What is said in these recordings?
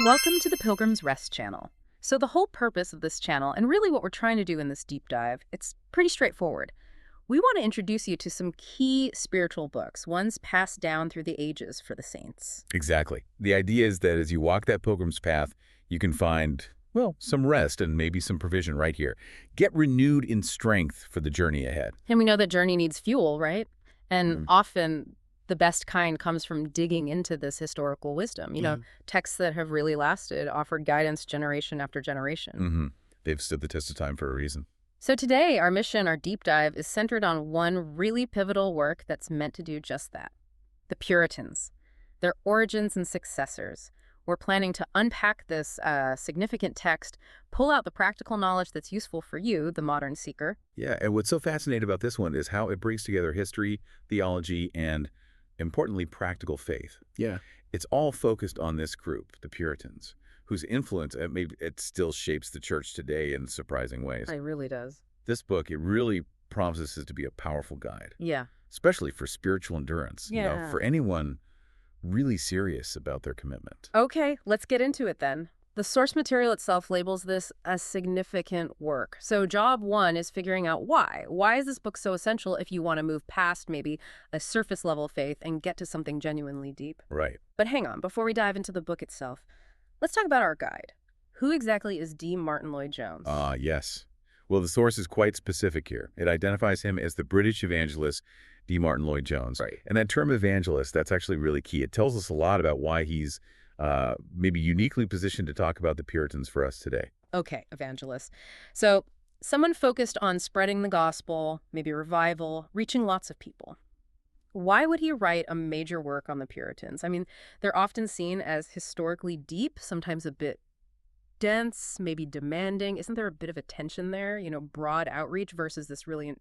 Welcome to the Pilgrim's Rest channel. So the whole purpose of this channel, and really what we're trying to do in this deep dive, it's pretty straightforward. We want to introduce you to some key spiritual books, ones passed down through the ages for the saints. Exactly. The idea is that as you walk that pilgrim's path, you can find, well, some rest and maybe some provision right here. Get renewed in strength for the journey ahead. And we know that journey needs fuel, right? And often the best kind comes from digging into this historical wisdom. Texts that have really lasted, offered guidance generation after generation. They've stood the test of time for a reason. So today, our mission, our deep dive, is centered on one really pivotal work that's meant to do just that. The Puritans, their Origins and Successors. We're planning to unpack this significant text, pull out the practical knowledge that's useful for you, the modern seeker. Yeah, and what's so fascinating about this one is how it brings together history, theology, and, importantly, practical faith. Yeah. It's all focused on this group, the Puritans, whose influence, maybe it still shapes the church today in surprising ways. It really does. This book, it really promises to be a powerful guide. Yeah. Especially for spiritual endurance. Yeah. For anyone really serious about their commitment. Okay, let's get into it then. The source material itself labels this a significant work. So job one is figuring out why. Why is this book so essential if you want to move past maybe a surface level faith and get to something genuinely deep? Right. But hang on, before we dive into the book itself, let's talk about our guide. Who exactly is D. Martyn Lloyd-Jones? Yes. Well, the source is quite specific here. It identifies him as the British evangelist, D. Martyn Lloyd-Jones. Right. And that term evangelist, that's actually really key. It tells us a lot about why he's maybe uniquely positioned to talk about the Puritans for us today. Okay, evangelist. So someone focused on spreading the gospel, maybe revival, reaching lots of people. Why would he write a major work on the Puritans? I mean, they're often seen as historically deep, sometimes a bit dense, maybe demanding. Isn't there a bit of a tension there? Broad outreach versus this really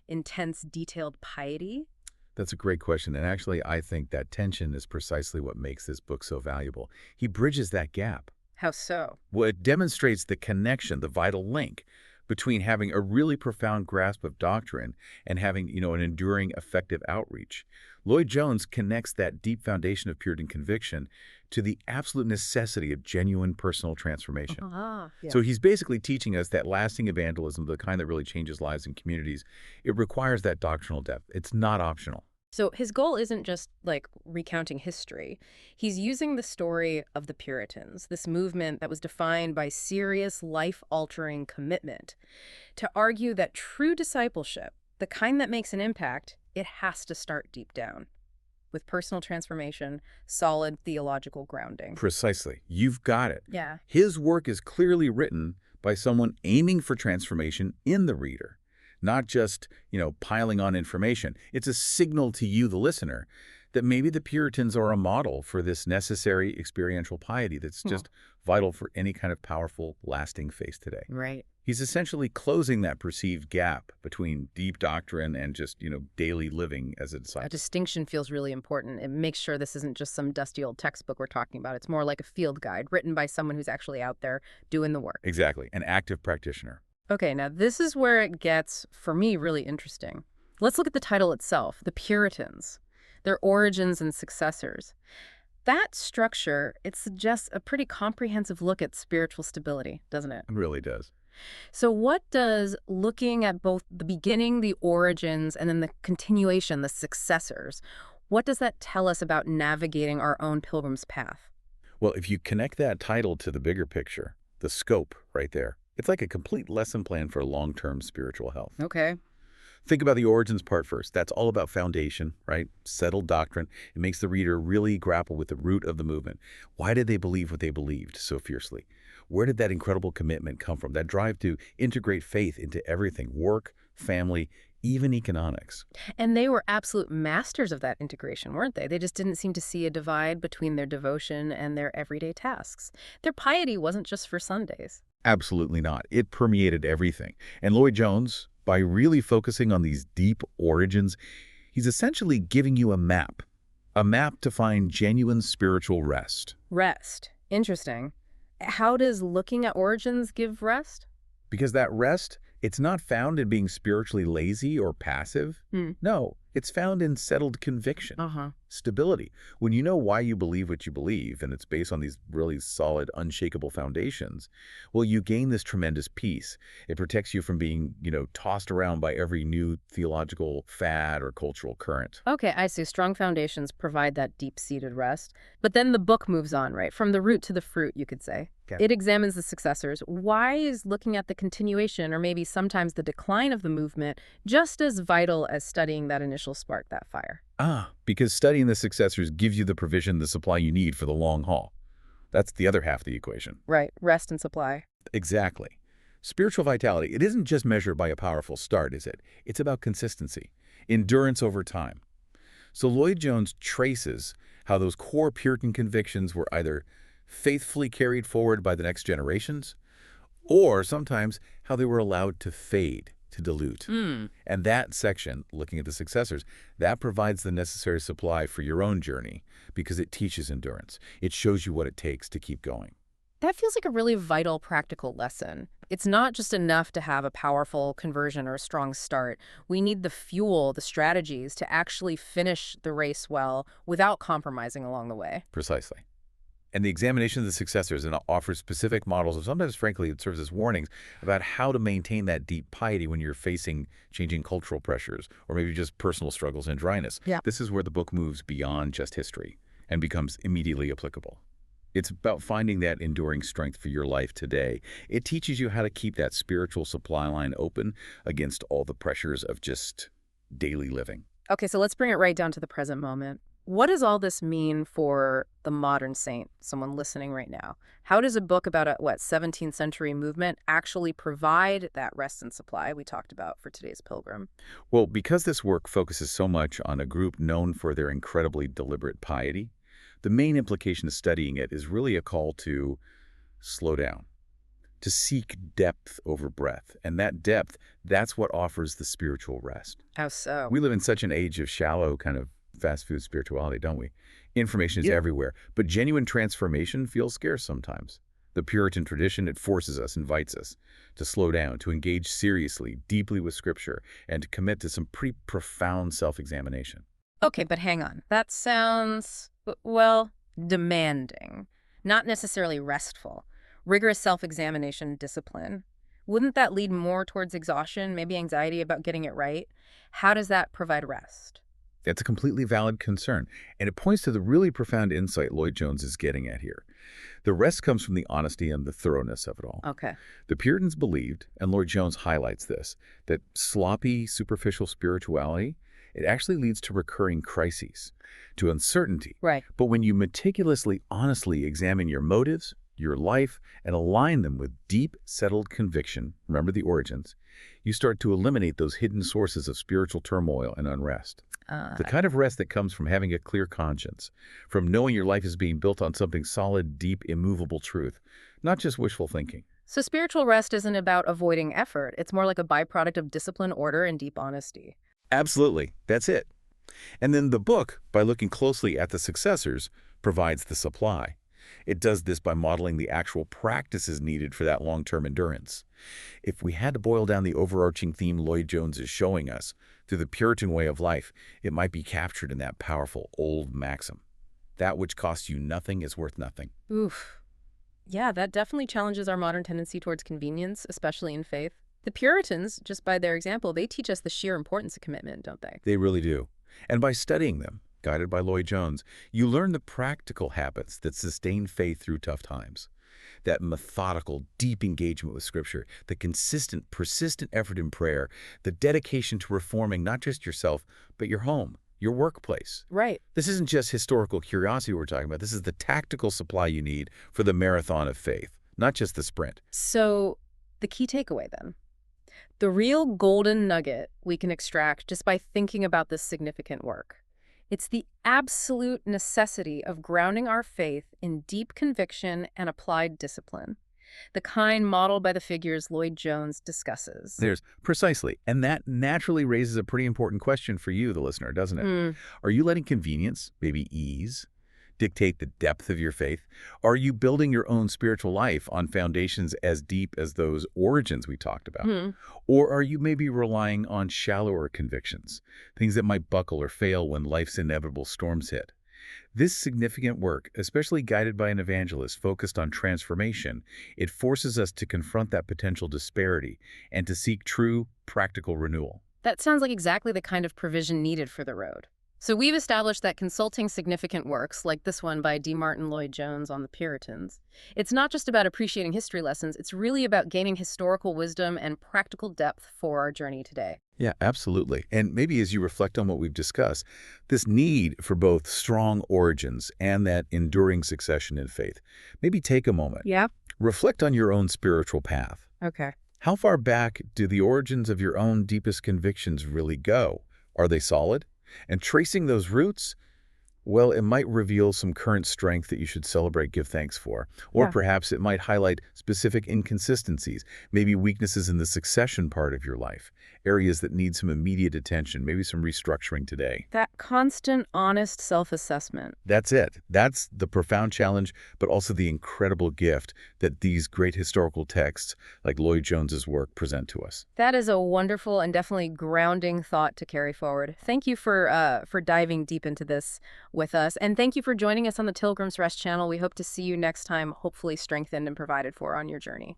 intense, detailed piety? That's a great question. And actually, I think that tension is precisely what makes this book so valuable. He bridges that gap. How so? Well, it demonstrates the connection, the vital link between having a really profound grasp of doctrine and having, an enduring, effective outreach. Lloyd-Jones connects that deep foundation of Puritan conviction to the absolute necessity of genuine personal transformation. Yeah. So he's basically teaching us that lasting evangelism, the kind that really changes lives and communities, it requires that doctrinal depth. It's not optional. So his goal isn't just like recounting history. He's using the story of the Puritans, this movement that was defined by serious life-altering commitment, to argue that true discipleship, the kind that makes an impact, it has to start deep down with personal transformation, solid theological grounding. Precisely. You've got it. Yeah. His work is clearly written by someone aiming for transformation in the reader. Not just, piling on information. It's a signal to you, the listener, that maybe the Puritans are a model for this necessary experiential piety that's just vital for any kind of powerful, lasting faith today. Right. He's essentially closing that perceived gap between deep doctrine and just, daily living as a disciple. A distinction feels really important. It makes sure this isn't just some dusty old textbook we're talking about. It's more like a field guide written by someone who's actually out there doing the work. Exactly. An active practitioner. Okay, now this is where it gets, for me, really interesting. Let's look at the title itself, The Puritans, their Origins and Successors. That structure, it suggests a pretty comprehensive look at spiritual stability, doesn't it? It really does. So what does looking at both the beginning, the origins, and then the continuation, the successors, what does that tell us about navigating our own pilgrim's path? Well, if you connect that title to the bigger picture, the scope right there, it's like a complete lesson plan for long-term spiritual health. Okay. Think about the origins part first. That's all about foundation, right? Settled doctrine. It makes the reader really grapple with the root of the movement. Why did they believe what they believed so fiercely? Where did that incredible commitment come from? That drive to integrate faith into everything, work, family, even economics. And they were absolute masters of that integration, weren't they? They just didn't seem to see a divide between their devotion and their everyday tasks. Their piety wasn't just for Sundays. Absolutely not. It permeated everything. And Lloyd-Jones, by really focusing on these deep origins, he's essentially giving you a map to find genuine spiritual rest. Rest. Interesting. How does looking at origins give rest? Because that rest, it's not found in being spiritually lazy or passive. No, it's found in settled conviction. Stability. When you know why you believe what you believe, and it's based on these really solid, unshakable foundations, well, you gain this tremendous peace. It protects you from being, tossed around by every new theological fad or cultural current. Okay, I see. Strong foundations provide that deep-seated rest. But then the book moves on, right? From the root to the fruit, you could say. Yeah. It examines the successors. Why is looking at the continuation or maybe sometimes the decline of the movement just as vital as studying that initial spark, that fire? Because studying the successors gives you the provision, the supply you need for the long haul. That's the other half of the equation. Right, rest and supply. Exactly. Spiritual vitality, it isn't just measured by a powerful start, is it? It's about consistency, endurance over time. So Lloyd-Jones traces how those core Puritan convictions were either faithfully carried forward by the next generations, or sometimes how they were allowed to fade, to dilute. And that section, looking at the successors, that provides the necessary supply for your own journey because it teaches endurance. It shows you what it takes to keep going. That feels like a really vital practical lesson. It's not just enough to have a powerful conversion or a strong start. We need the fuel, the strategies to actually finish the race well without compromising along the way. Precisely. And the examination of the successors and offers specific models of sometimes, frankly, it serves as warnings about how to maintain that deep piety when you're facing changing cultural pressures or maybe just personal struggles and dryness. Yeah. This is where the book moves beyond just history and becomes immediately applicable. It's about finding that enduring strength for your life today. It teaches you how to keep that spiritual supply line open against all the pressures of just daily living. Okay, so let's bring it right down to the present moment. What does all this mean for the modern saint, someone listening right now? How does a book about a, 17th century movement actually provide that rest and supply we talked about for today's Pilgrim? Well, because this work focuses so much on a group known for their incredibly deliberate piety, the main implication of studying it is really a call to slow down, to seek depth over breadth. And that depth, that's what offers the spiritual rest. How so? We live in such an age of shallow kind of fast food spirituality, don't we? Information is everywhere, but genuine transformation feels scarce sometimes. The Puritan tradition, it forces us, invites us to slow down, to engage seriously, deeply with Scripture, and to commit to some pretty profound self-examination. Okay, but hang on. That sounds, well, demanding, not necessarily restful. Rigorous self-examination, discipline. Wouldn't that lead more towards exhaustion, maybe anxiety about getting it right? How does that provide rest? That's a completely valid concern, and it points to the really profound insight Lloyd-Jones is getting at here. The rest comes from the honesty and the thoroughness of it all. Okay. The Puritans believed, and Lloyd-Jones highlights this, that sloppy, superficial spirituality, it actually leads to recurring crises, to uncertainty. Right. But when you meticulously, honestly examine your motives, your life, and align them with deep, settled conviction, remember the Origins, you start to eliminate those hidden sources of spiritual turmoil and unrest. The kind of rest that comes from having a clear conscience, from knowing your life is being built on something solid, deep, immovable truth, not just wishful thinking. So spiritual rest isn't about avoiding effort. It's more like a byproduct of discipline, order, and deep honesty. Absolutely. That's it. And then the book, by looking closely at the successors, provides the supply. It does this by modeling the actual practices needed for that long-term endurance. If we had to boil down the overarching theme Lloyd-Jones is showing us through the Puritan way of life, it might be captured in that powerful old maxim. That which costs you nothing is worth nothing. Oof. Yeah, that definitely challenges our modern tendency towards convenience, especially in faith. The Puritans, just by their example, they teach us the sheer importance of commitment, don't they? They really do. And by studying them, guided by Lloyd-Jones, you learn the practical habits that sustain faith through tough times. That methodical, deep engagement with Scripture, the consistent, persistent effort in prayer, the dedication to reforming not just yourself, but your home, your workplace. Right. This isn't just historical curiosity we're talking about. This is the tactical supply you need for the marathon of faith, not just the sprint. So the key takeaway then, the real golden nugget we can extract just by thinking about this significant work. It's the absolute necessity of grounding our faith in deep conviction and applied discipline, the kind modeled by the figures Lloyd-Jones discusses. Precisely. And that naturally raises a pretty important question for you, the listener, doesn't it? Are you letting convenience, maybe ease, dictate the depth of your faith? Are you building your own spiritual life on foundations as deep as those origins we talked about? Hmm. Or are you maybe relying on shallower convictions, things that might buckle or fail when life's inevitable storms hit? This significant work, especially guided by an evangelist focused on transformation, it forces us to confront that potential disparity and to seek true, practical renewal. That sounds like exactly the kind of provision needed for the road. So we've established that consulting significant works, like this one by Martyn Lloyd-Jones on the Puritans, it's not just about appreciating history lessons, it's really about gaining historical wisdom and practical depth for our journey today. Yeah, absolutely. And maybe as you reflect on what we've discussed, this need for both strong origins and that enduring succession in faith, maybe take a moment. Yeah. Reflect on your own spiritual path. Okay. How far back do the origins of your own deepest convictions really go? Are they solid? And tracing those roots, well, it might reveal some current strength that you should celebrate, give thanks for. Or Yeah. perhaps it might highlight specific inconsistencies, maybe weaknesses in the succession part of your life, areas that need some immediate attention, maybe some restructuring today. That constant, honest self-assessment. That's it. That's the profound challenge, but also the incredible gift that these great historical texts, like Lloyd-Jones's work, present to us. That is a wonderful and definitely grounding thought to carry forward. Thank you for diving deep into this with us, and thank you for joining us on the Pilgrim's Rest channel. We hope to see you next time, hopefully strengthened and provided for on your journey.